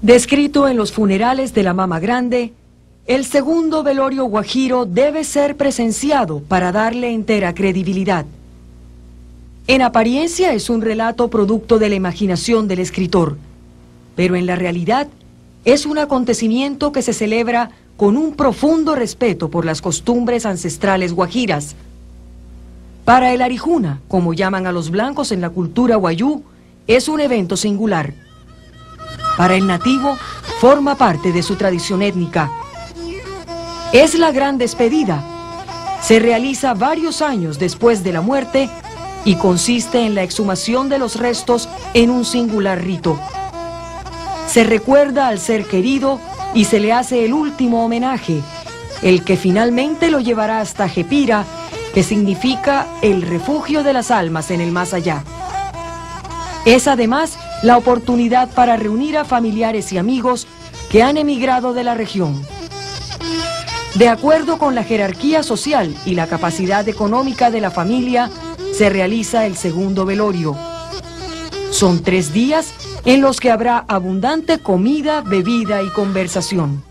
Descrito en los funerales de la Mama Grande, el segundo velorio guajiro debe ser presenciado para darle entera credibilidad. En apariencia es un relato producto de la imaginación del escritor, pero en la realidad es un acontecimiento que se celebra con un profundo respeto por las costumbres ancestrales guajiras. Para el Arijuna, como llaman a los blancos en la cultura guayú, es un evento singular. Para el nativo, forma parte de su tradición étnica. Es la gran despedida. Se realiza varios años después de la muerte y consiste en la exhumación de los restos en un singular rito. Se recuerda al ser querido y se le hace el último homenaje, el que finalmente lo llevará hasta Jepira, que significa el refugio de las almas en el más allá. Es además la oportunidad para reunir a familiares y amigos que han emigrado de la región. De acuerdo con la jerarquía social y la capacidad económica de la familia, se realiza el segundo velorio. Son 3 días en los que habrá abundante comida, bebida y conversación.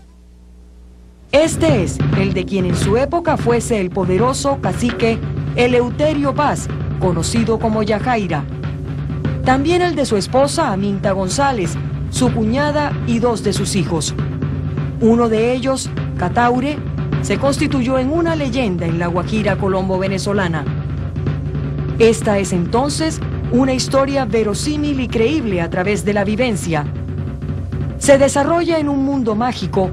Este es el de quien en su época fuese el poderoso cacique Eleuterio Paz, conocido como Yajaira. También el de su esposa Aminta González, su cuñada y 2 de sus hijos. Uno de ellos, Cataure, se constituyó en una leyenda en la Guajira colombo-venezolana. Esta es entonces una historia verosímil y creíble a través de la vivencia. Se desarrolla en un mundo mágico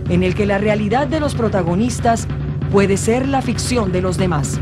en el que la realidad de los protagonistas puede ser la ficción de los demás.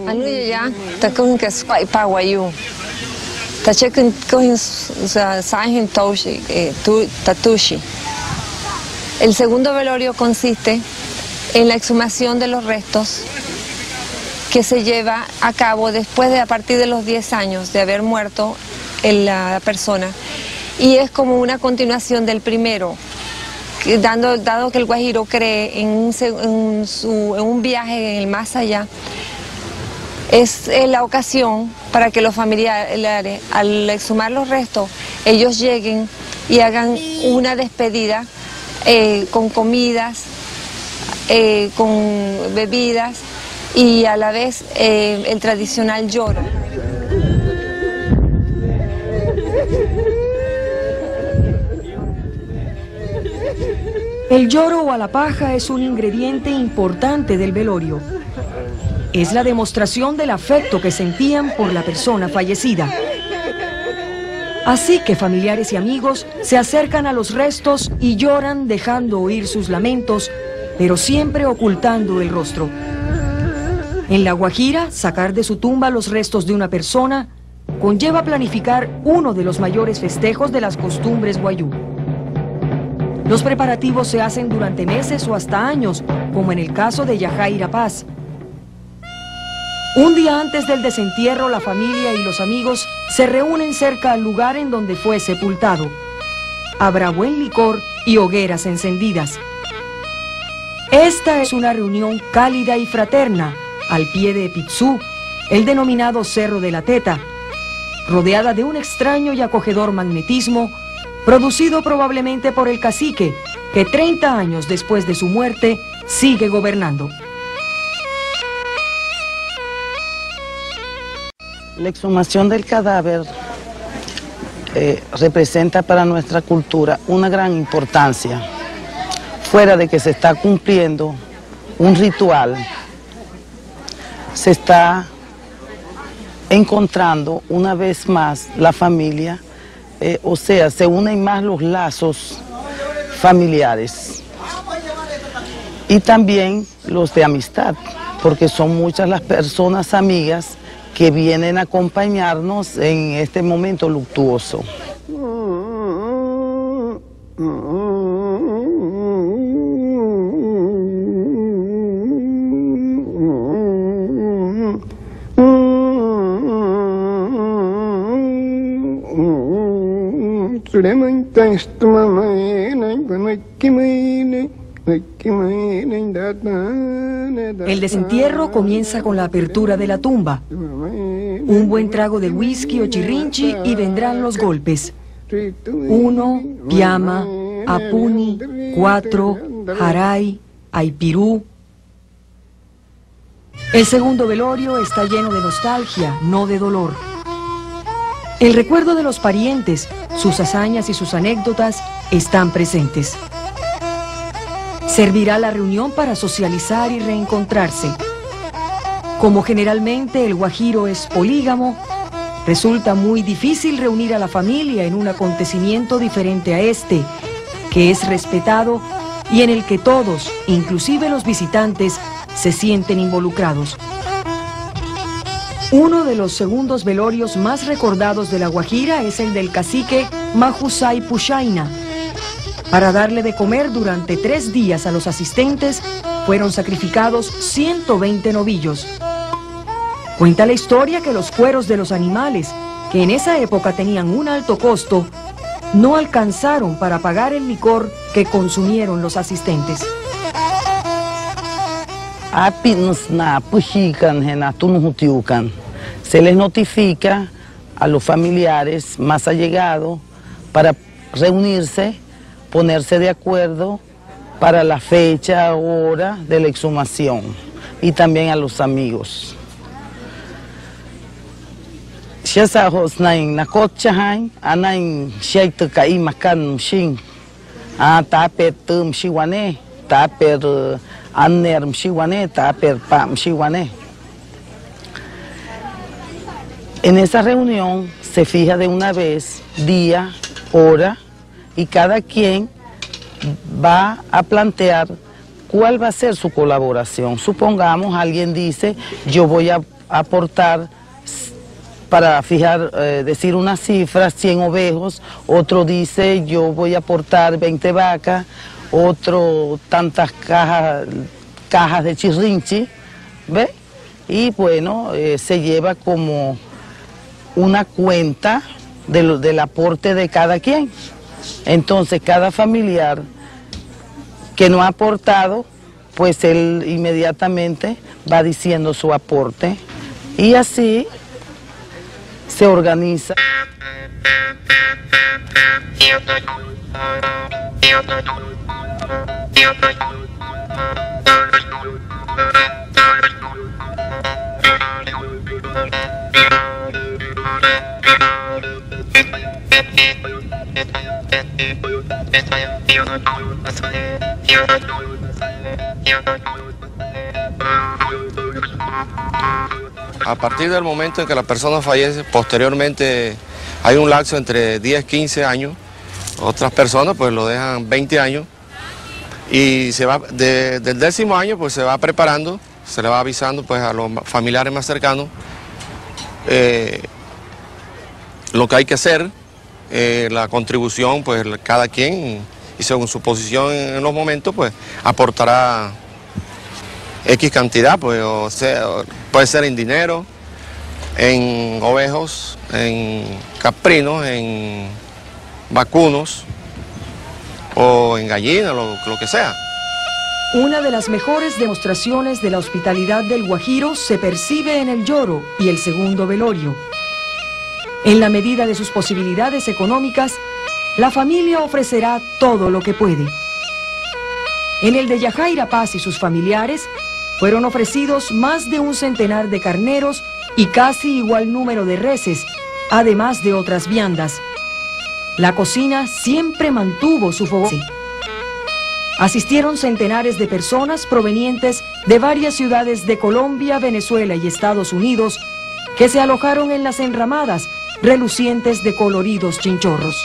Ano ya ta kun ka spai pa wayu ta chekin kun sahin toshi tatushi. El segundo velorio consiste en la exhumación de los restos que se lleva a cabo después de a partir de los 10 años de haber muerto la persona, y es como una continuación del primero, dado que el guajiro cree en un viaje en el más allá. Es la ocasión para que los familiares, al exhumar los restos, ellos lleguen y hagan una despedida con comidas, con bebidas y a la vez el tradicional lloro. El lloro o alapaja es un ingrediente importante del velorio. Es la demostración del afecto que sentían por la persona fallecida. Así que familiares y amigos se acercan a los restos y lloran dejando oír sus lamentos, pero siempre ocultando el rostro. En La Guajira, sacar de su tumba los restos de una persona conlleva planificar uno de los mayores festejos de las costumbres wayú. Los preparativos se hacen durante meses o hasta años, como en el caso de Yajaira Paz. Un día antes del desentierro, la familia y los amigos se reúnen cerca al lugar en donde fue sepultado. Habrá buen licor y hogueras encendidas. Esta es una reunión cálida y fraterna al pie de Pitsú, el denominado Cerro de la Teta, rodeada de un extraño y acogedor magnetismo producido probablemente por el cacique, que 30 años después de su muerte sigue gobernando. La exhumación del cadáver representa para nuestra cultura una gran importancia. Fuera de que se está cumpliendo un ritual, se está encontrando una vez más la familia, o sea, se unen más los lazos familiares y también los de amistad, porque son muchas las personas amigas que vienen a acompañarnos en este momento luctuoso. El desentierro comienza con la apertura de la tumba. Un buen trago de whisky o chirrinchi y vendrán los golpes. 1, piama, apuni, 4, jaray, aipirú. El segundo velorio está lleno de nostalgia, no de dolor. El recuerdo de los parientes, sus hazañas y sus anécdotas están presentes. Servirá la reunión para socializar y reencontrarse. Como generalmente el guajiro es polígamo, resulta muy difícil reunir a la familia en un acontecimiento diferente a este, que es respetado y en el que todos, inclusive los visitantes, se sienten involucrados. Uno de los segundos velorios más recordados de La Guajira es el del cacique Mahusay Pushaina. Para darle de comer durante 3 días a los asistentes, fueron sacrificados 120 novillos. Cuenta la historia que los cueros de los animales, que en esa época tenían un alto costo, no alcanzaron para pagar el licor que consumieron los asistentes. Se les notifica a los familiares más allegados para reunirse, ponerse de acuerdo para la fecha, hora de la exhumación, y también a los amigos. Shasahos nain nakot chahain anain shaita kai makan shin taper tum shiwane taper aner shiwane taper pam shiwane. En esa reunión se fija de una vez día, hora, y cada quien va a plantear cuál va a ser su colaboración. Supongamos, alguien dice, yo voy a aportar, para fijar, decir una cifra, 100 ovejos, otro dice, yo voy a aportar 20 vacas, otro tantas cajas de chirrinchi, ¿ve? Y bueno, se lleva como una cuenta del aporte de cada quien. Entonces cada familiar que no ha aportado, pues él inmediatamente va diciendo su aporte y así se organiza. A partir del momento en que la persona fallece, posteriormente hay un lapso entre 10 y 15 años, otras personas pues lo dejan 20 años y se va del 10º año pues se va preparando, se le va avisando pues a los familiares más cercanos lo que hay que hacer, la contribución, pues cada quien, y según su posición en los momentos, pues aportará X cantidad, pues, o sea, puede ser en dinero, en ovejos, en caprinos, en vacunos o en gallinas, lo que sea. Una de las mejores demostraciones de la hospitalidad del Guajiro se percibe en el lloro y el segundo velorio. En la medida de sus posibilidades económicas, la familia ofrecerá todo lo que puede. En el de Yajaira Paz y sus familiares, fueron ofrecidos más de un centenar de carneros y casi igual número de reses, además de otras viandas. La cocina siempre mantuvo su fogón. Asistieron centenares de personas provenientes de varias ciudades de Colombia, Venezuela y Estados Unidos que se alojaron en las enramadas relucientes de coloridos chinchorros.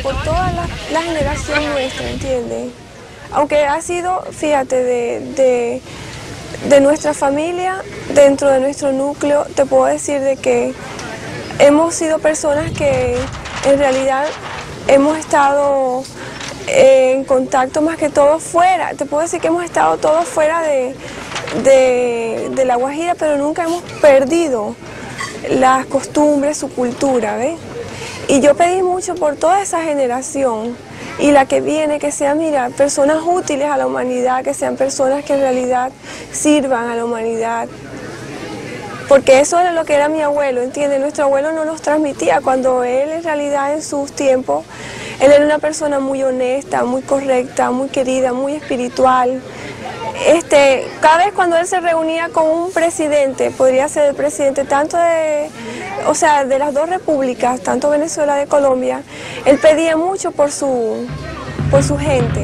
Por toda la generación nuestra, ¿entiendes? Aunque ha sido, fíjate, de nuestra familia, dentro de nuestro núcleo, te puedo decir de que hemos sido personas que en realidad hemos estado en contacto más que todo fuera. Te puedo decir que hemos estado todos fuera de La Guajira, pero nunca hemos perdido las costumbres, su cultura, ¿ves? Y yo pedí mucho por toda esa generación y la que viene, que sean, mira, personas útiles a la humanidad, que sean personas que en realidad sirvan a la humanidad. Porque eso era lo que era mi abuelo, ¿entiendes? Nuestro abuelo no nos transmitía, cuando él en realidad en sus tiempos, él era una persona muy honesta, muy correcta, muy querida, muy espiritual. Cada vez cuando él se reunía con un presidente, podría ser el presidente tanto de las dos repúblicas, tanto Venezuela como Colombia, él pedía mucho por su gente.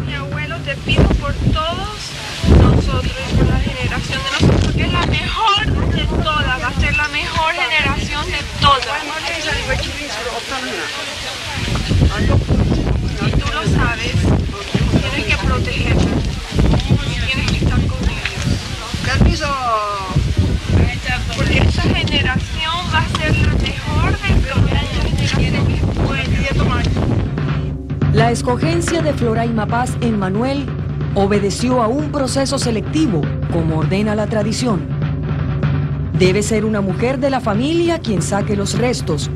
Mi abuelo, te pido por todos nosotros y por la generación de nosotros, porque es la mejor de todas, va a ser la mejor generación de todas. Y tú lo sabes, tienes que protegerla, tienes que estar con ellos. Porque esa generación va a ser la mejor de todas, esa generación que puede. La escogencia de Floraima Paz en Manuel obedeció a un proceso selectivo, como ordena la tradición. Debe ser una mujer de la familia quien saque los restos,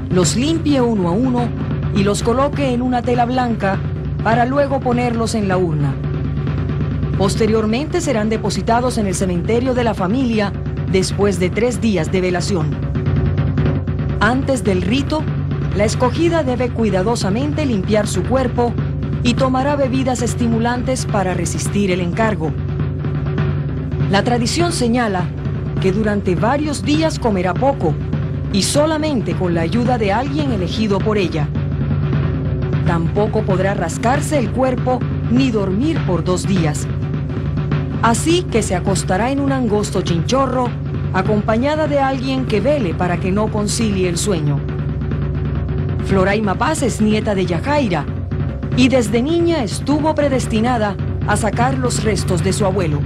los limpie uno a uno y los coloque en una tela blanca para luego ponerlos en la urna. Posteriormente serán depositados en el cementerio de la familia después de 3 días de velación. Antes del rito, la escogida debe cuidadosamente limpiar su cuerpo y tomará bebidas estimulantes para resistir el encargo. La tradición señala que durante varios días comerá poco y solamente con la ayuda de alguien elegido por ella. Tampoco podrá rascarse el cuerpo ni dormir por 2 días. Así que se acostará en un angosto chinchorro acompañada de alguien que vele para que no concilie el sueño. Floraima Paz es nieta de Yajaira y desde niña estuvo predestinada a sacar los restos de su abuelo.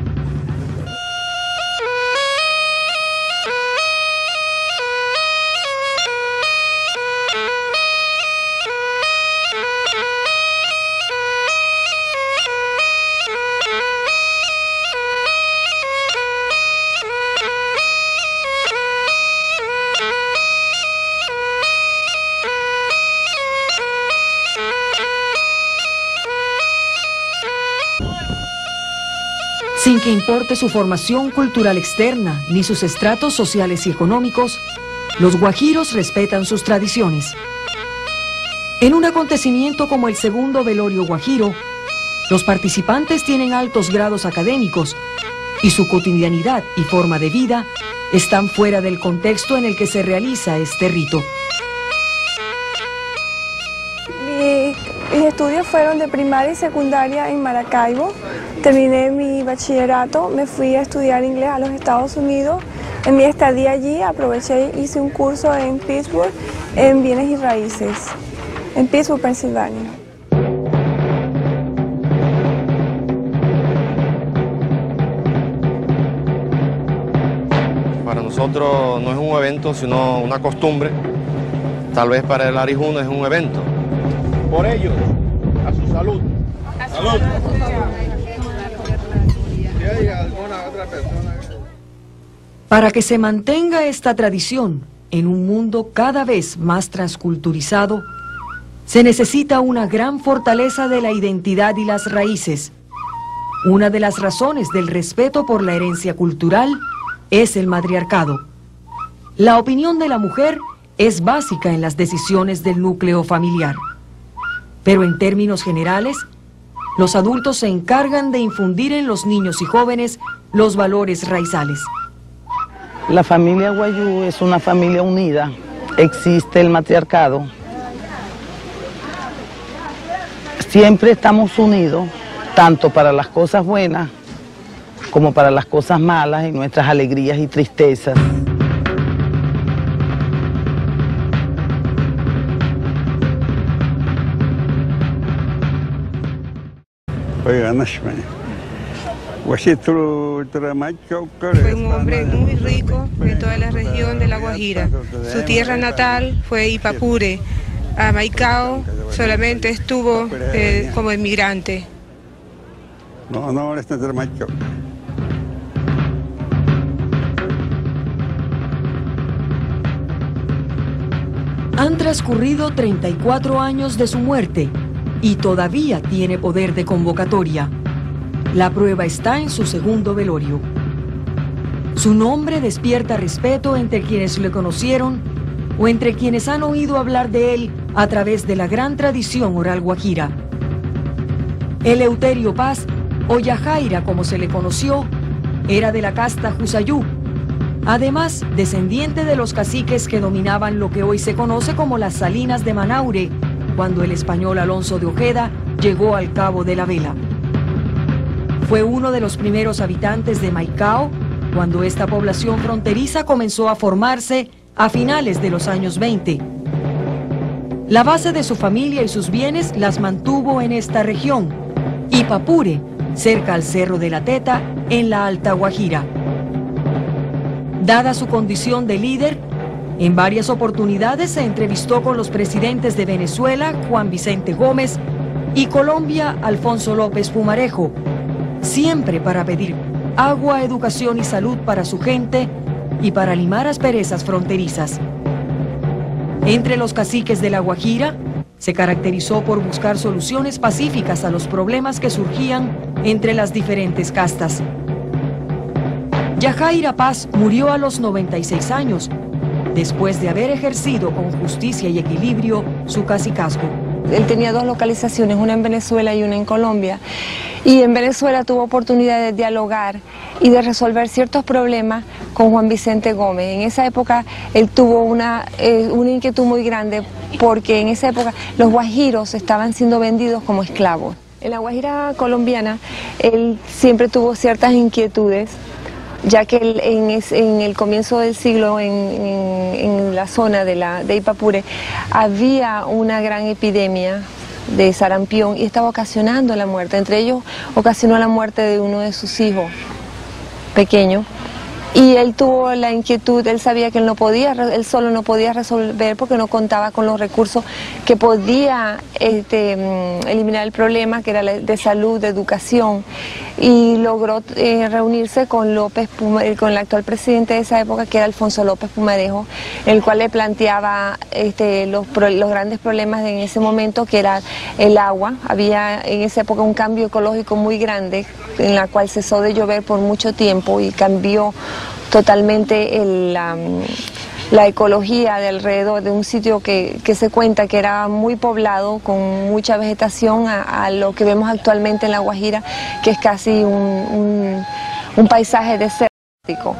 Sin que importe su formación cultural externa ni sus estratos sociales y económicos, los guajiros respetan sus tradiciones. En un acontecimiento como el segundo velorio guajiro, los participantes tienen altos grados académicos y su cotidianidad y forma de vida están fuera del contexto en el que se realiza este rito. Mis estudios fueron de primaria y secundaria en Maracaibo. Terminé mi bachillerato, me fui a estudiar inglés a los Estados Unidos. En mi estadía allí aproveché y hice un curso en Pittsburgh en bienes y raíces, en Pittsburgh, Pensilvania. Para nosotros no es un evento, sino una costumbre. Tal vez para el arijuno es un evento. Por ellos, a su salud. ¡Salud! Para que se mantenga esta tradición en un mundo cada vez más transculturizado, se necesita una gran fortaleza de la identidad y las raíces. Una de las razones del respeto por la herencia cultural es el matriarcado. La opinión de la mujer es básica en las decisiones del núcleo familiar. Pero en términos generales, los adultos se encargan de infundir en los niños y jóvenes los valores raizales. La familia Guayú es una familia unida, existe el matriarcado. Siempre estamos unidos, tanto para las cosas buenas como para las cosas malas y nuestras alegrías y tristezas. Fue un hombre muy rico de toda la región de La Guajira. Su tierra natal fue Ipaipure. A Maicao solamente estuvo como inmigrante. Han transcurrido 34 años de su muerte y todavía tiene poder de convocatoria. La prueba está en su segundo velorio. Su nombre despierta respeto entre quienes le conocieron o entre quienes han oído hablar de él a través de la gran tradición oral guajira. Eleuterio Paz, o Yajaira como se le conoció, era de la casta Jusayú, además descendiente de los caciques que dominaban lo que hoy se conoce como las Salinas de Manaure, cuando el español Alonso de Ojeda llegó al Cabo de la Vela. Fue uno de los primeros habitantes de Maicao cuando esta población fronteriza comenzó a formarse a finales de los años 20. La base de su familia y sus bienes las mantuvo en esta región, Ipaipure, cerca al Cerro de la Teta, en la Alta Guajira. Dada su condición de líder, en varias oportunidades se entrevistó con los presidentes de Venezuela, Juan Vicente Gómez, y Colombia, Alfonso López Pumarejo, siempre para pedir agua, educación y salud para su gente y para limar asperezas fronterizas. Entre los caciques de La Guajira, se caracterizó por buscar soluciones pacíficas a los problemas que surgían entre las diferentes castas. Yajaira Paz murió a los 96 años, después de haber ejercido con justicia y equilibrio su cacicazgo. Él tenía dos localizaciones, una en Venezuela y una en Colombia. Y en Venezuela tuvo oportunidad de dialogar y de resolver ciertos problemas con Juan Vicente Gómez. En esa época él tuvo una inquietud muy grande porque en esa época los guajiros estaban siendo vendidos como esclavos. En la Guajira colombiana él siempre tuvo ciertas inquietudes ya que en el comienzo del siglo en la zona de Ipapuure había una gran epidemia de sarampión y estaba ocasionando la muerte. Entre ellos ocasionó la muerte de uno de sus hijos pequeños. Y él tuvo la inquietud, él sabía que él solo no podía resolver porque no contaba con los recursos que podía eliminar el problema, que era de salud, de educación, y logró reunirse con con el actual presidente de esa época, que era Alfonso López Pumarejo, el cual le planteaba los grandes problemas en ese momento, que era el agua. Había en esa época un cambio ecológico muy grande, en la cual cesó de llover por mucho tiempo y cambió totalmente la ecología de alrededor de un sitio que se cuenta que era muy poblado, con mucha vegetación, a lo que vemos actualmente en La Guajira, que es casi un paisaje desértico.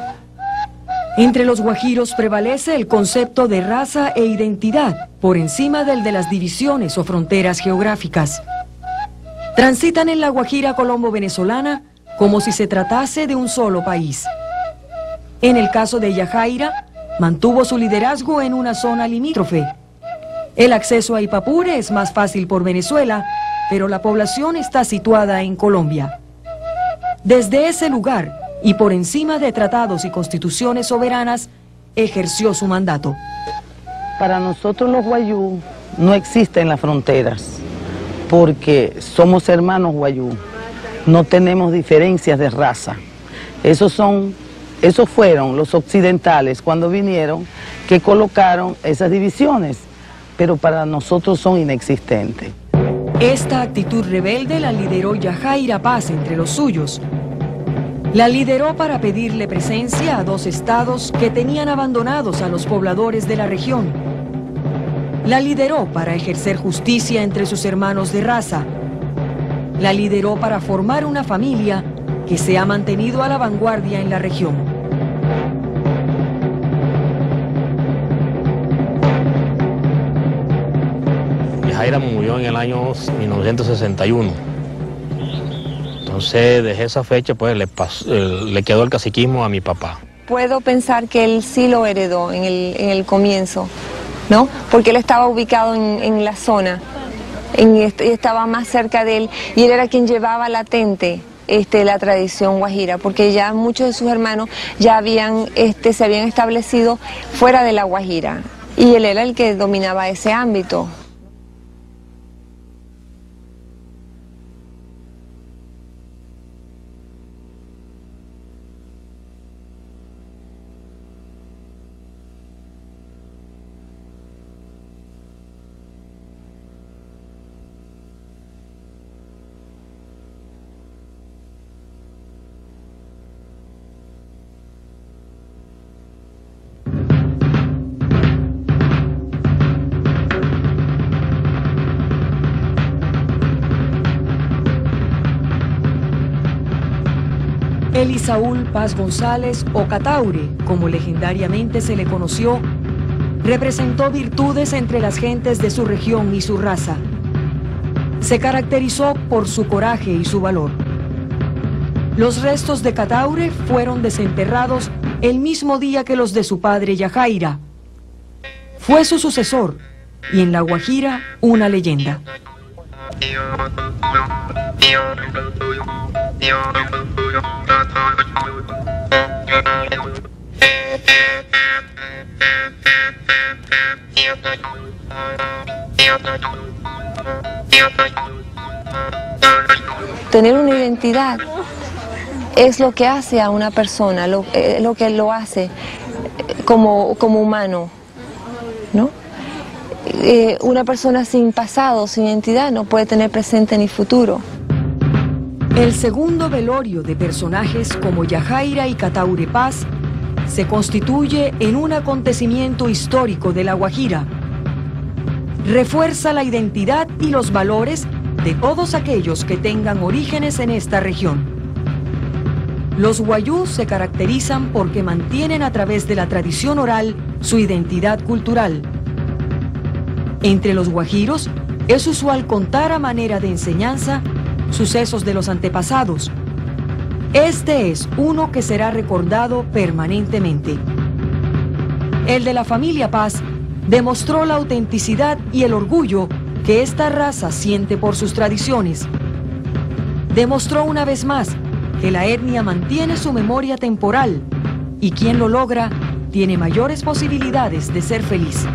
Entre los guajiros prevalece el concepto de raza e identidad por encima del de las divisiones o fronteras geográficas. Transitan en la Guajira colombo-venezolana como si se tratase de un solo país. En el caso de Yajaira, mantuvo su liderazgo en una zona limítrofe. El acceso a Ipapuure es más fácil por Venezuela, pero la población está situada en Colombia. Desde ese lugar, y por encima de tratados y constituciones soberanas, ejerció su mandato. Para nosotros los guayú no existen las fronteras, porque somos hermanos guayú, no tenemos diferencias de raza. Esos fueron los occidentales cuando vinieron que colocaron esas divisiones, pero para nosotros son inexistentes. Esta actitud rebelde la lideró Yajaira Paz entre los suyos. La lideró para pedirle presencia a dos estados que tenían abandonados a los pobladores de la región. La lideró para ejercer justicia entre sus hermanos de raza. La lideró para formar una familia que se ha mantenido a la vanguardia en la región. Yajaira murió en el año 1961. Entonces, desde esa fecha, pues, le quedó el caciquismo a mi papá. Puedo pensar que él sí lo heredó en el comienzo, ¿no? Porque él estaba ubicado en la zona, estaba más cerca de él, y él era quien llevaba latente la tradición guajira, porque ya muchos de sus hermanos ya se habían establecido fuera de la Guajira, y él era el que dominaba ese ámbito. Elisaúl Paz González, o Cataure, como legendariamente se le conoció, representó virtudes entre las gentes de su región y su raza. Se caracterizó por su coraje y su valor. Los restos de Cataure fueron desenterrados el mismo día que los de su padre Yajaira. Fue su sucesor y en La Guajira una leyenda. Tener una identidad es lo que hace a una persona, lo que lo hace como humano, ¿no? Una persona sin pasado, sin identidad, no puede tener presente ni futuro. El segundo velorio de personajes como Yajaira y Cataure Paz se constituye en un acontecimiento histórico de La Guajira. Refuerza la identidad y los valores de todos aquellos que tengan orígenes en esta región. Los guayú se caracterizan porque mantienen a través de la tradición oral su identidad cultural. Entre los guajiros es usual contar a manera de enseñanza sucesos de los antepasados. Este es uno que será recordado permanentemente. El de la familia Paz demostró la autenticidad y el orgullo que esta raza siente por sus tradiciones. Demostró una vez más que la etnia mantiene su memoria temporal y quien lo logra tiene mayores posibilidades de ser feliz.